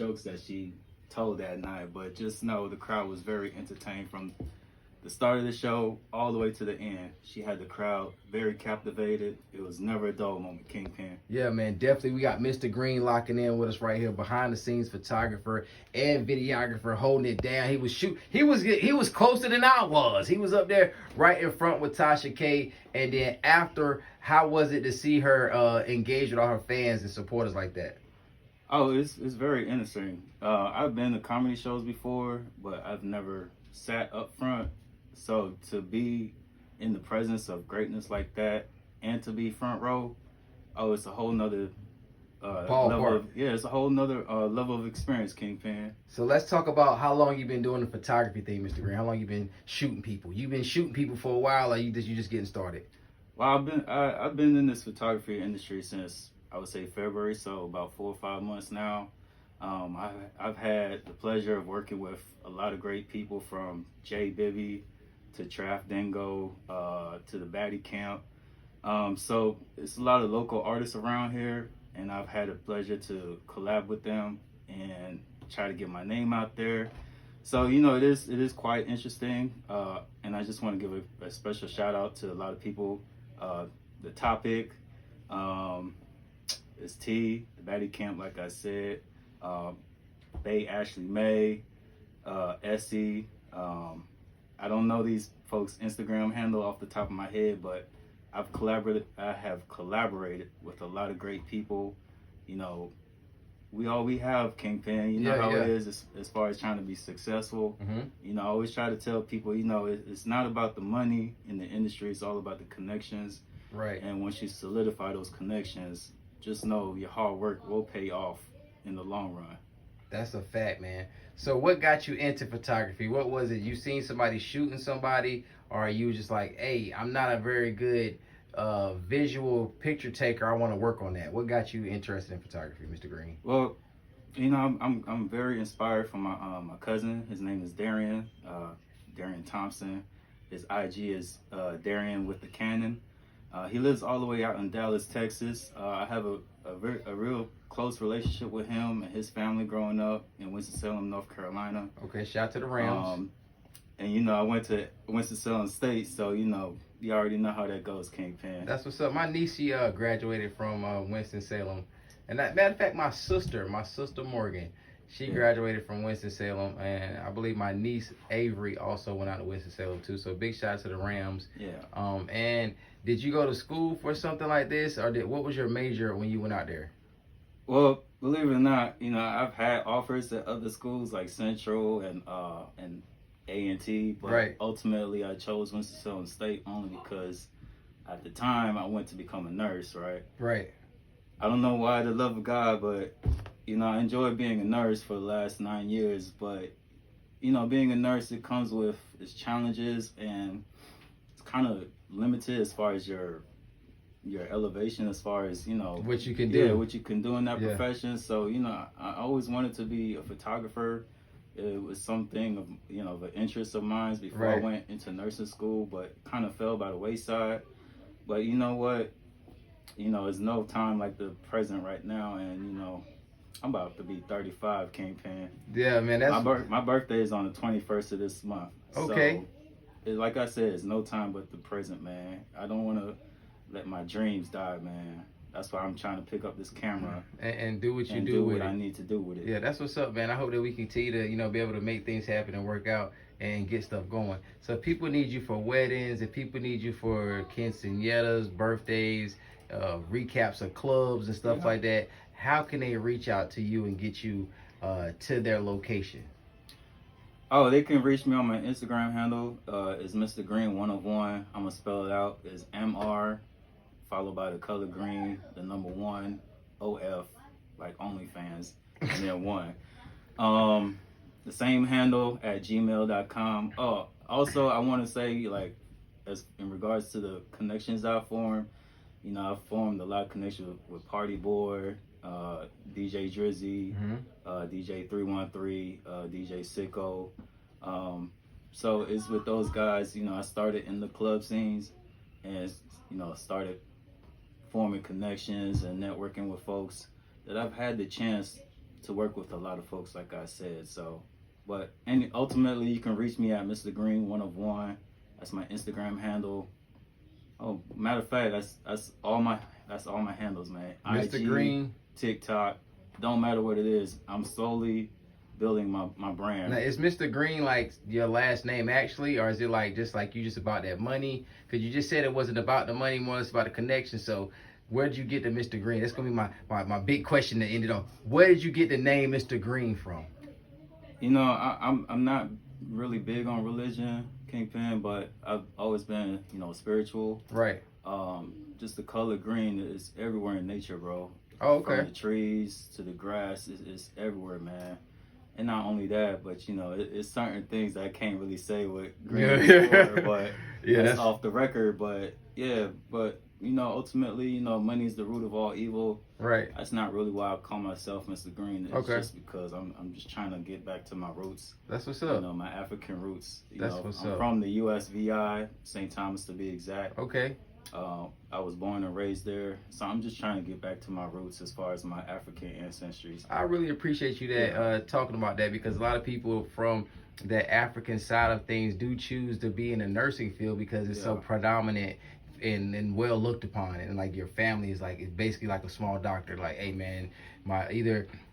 jokes that she told that night, but just know the crowd was very entertained from the start of the show all the way to the end. She had the crowd very captivated. It was never a dull moment, Kingpin. Yeah, man, definitely. We got Mr. Green locking in with us right here, behind the scenes photographer and videographer, holding it down. He was He was closer than I was. He was up there right in front with Tasha K. And then after, how was it to see her engage with all her fans and supporters like that? Oh, it's very interesting. I've been to comedy shows before, but I've never sat up front. So to be in the presence of greatness like that and to be front row, oh, it's a whole nother level of, yeah, it's a whole nother level of experience, Kingpin. So let's talk about how long you've been doing the photography thing, Mr. Green. How long you been shooting people? You've been shooting people for a while, or you just getting started? Well, I've been in this photography industry since I would say February, so about 4 or 5 months now. I've had the pleasure of working with a lot of great people, from Jay Bibby to Traf Dingo to the Batty Camp. So it's a lot of local artists around here, and I've had the pleasure to collab with them and try to get my name out there. So it is quite interesting, and I just want to give a special shout out to a lot of people. The Topic, it's T, the Batty Camp, like I said, Bay Ashley May, Essie. I don't know these folks' Instagram handle off the top of my head, but I have collaborated with a lot of great people. We have, Kingpin. You know how it is as far as trying to be successful. Mm-hmm. I always try to tell people, it's not about the money in the industry. It's all about the connections. Right. And once you solidify those connections, just know your hard work will pay off in the long run. That's a fact, man. So what got you into photography? What was it? You seen somebody shooting somebody, or are you just like, hey, I'm not a very good visual picture taker, I want to work on that? What got you interested in photography, Mr. Green? Well, I'm very inspired from my cousin. His name is Darian Thompson. His IG is Darian with the Canon. He lives all the way out in Dallas, Texas. I have a real close relationship with him and his family growing up in Winston-Salem, North Carolina. Okay, shout out to the Rams. And I went to Winston-Salem State, so you already know how that goes, Kingpin. That's what's up. My niece, she graduated from Winston-Salem. And matter of fact, my sister Morgan, she graduated from Winston-Salem, and I believe my niece Avery also went out to Winston-Salem too. So big shout out to the Rams. Yeah. And did you go to school for something like this, or what was your major when you went out there? Well, believe it or not, I've had offers at other schools like Central and A&T, but ultimately I chose Winston-Salem State only because at the time I went to become a nurse, right? Right. I don't know why, the love of God, but I enjoyed being a nurse for the last 9 years. But being a nurse, it comes with its challenges, and it's kind of limited as far as your elevation, as far as what you can do. Yeah, what you can do in that profession. So I always wanted to be a photographer. It was something of an interest of mine before I went into nursing school, but kind of fell by the wayside. But you know what? It's no time like the present right now, and I'm about to be 35, Kingpin. Yeah, man. That's my birthday is on the 21st of this month. Okay. So, like I said, it's no time but the present, man. I don't want to let my dreams die, man. That's why I'm trying to pick up this camera and do what you do with what it. I need to do with it. Yeah, that's what's up, man. I hope that we continue to, be able to make things happen and work out and get stuff going. So if people need you for weddings, if people need you for quinceañeras, birthdays, recaps of clubs and stuff like that, how can they reach out to you and get you to their location? Oh, they can reach me on my Instagram handle. It's Mr.Green 101. I'm gonna spell it out. It's MR followed by the color green, the number 1, OF, like OnlyFans, and then 1. The same handle at gmail.com. Oh, also I want to say, like, as in regards to the connections I formed, I've formed a lot of connections with Party Boy, DJ Drizzy, DJ 313, DJ Sicko. So it's with those guys, I started in the club scenes and, started forming connections and networking with folks that I've had the chance to work with a lot of folks, like I said. So, but and ultimately, you can reach me at Mr. Green 1 of 1. That's my Instagram handle. Oh, matter of fact, that's all my handles, man. Mr. IG, Green. TikTok, don't matter what it is. I'm slowly building my brand. Now, is Mr. Green like your last name actually, or is it like just like you just about that money? Because you just said it wasn't about the money, more it's about the connection. So where did you get the Mr. Green? That's gonna be my big question to end it on. Where did you get the name Mr. Green from? You know, I'm not really big on religion, Kingpin, but I've always been, spiritual. Right. Just the color green is everywhere in nature, bro. Oh, okay. From the trees to the grass, it's everywhere, man. And not only that, but it's certain things that I can't really say what green is for, but yeah, that's off the record. But yeah, but ultimately, money is the root of all evil. Right. That's not really why I call myself Mr. Green. It's Okay. just because I'm just trying to get back to my roots. That's what's up. My African roots. That's what's I'm up. from the USVI, St. Thomas to be exact. Okay. I was born and raised there, so I'm just trying to get back to my roots as far as my African ancestries. I really appreciate you talking about that, because a lot of people from the African side of things do choose to be in the nursing field because it's so predominant and well looked upon, and like your family is like, it's basically like a small doctor. Like, hey man,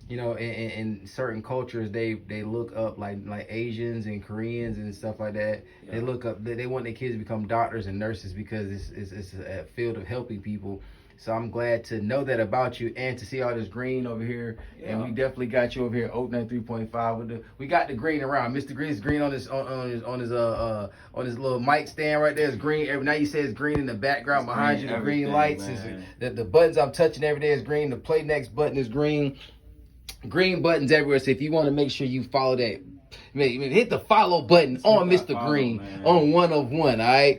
in certain cultures they look up like Asians and Koreans and stuff like that. Yeah. They look up, they want their kids to become doctors and nurses because it's a field of helping people. So I'm glad to know that about you and to see all this green over here. Yeah. And we definitely got you over here opening 3.5 we got the green around. Mr. Green's green on his little mic stand right there. It's green. Now you say it's green in the background it's behind you. The green lights is the buttons I'm touching every day is green. The play next button is green. Green buttons everywhere. So if you want to make sure you follow that, hit the follow button on Mr. Green on 1 of 1. All right.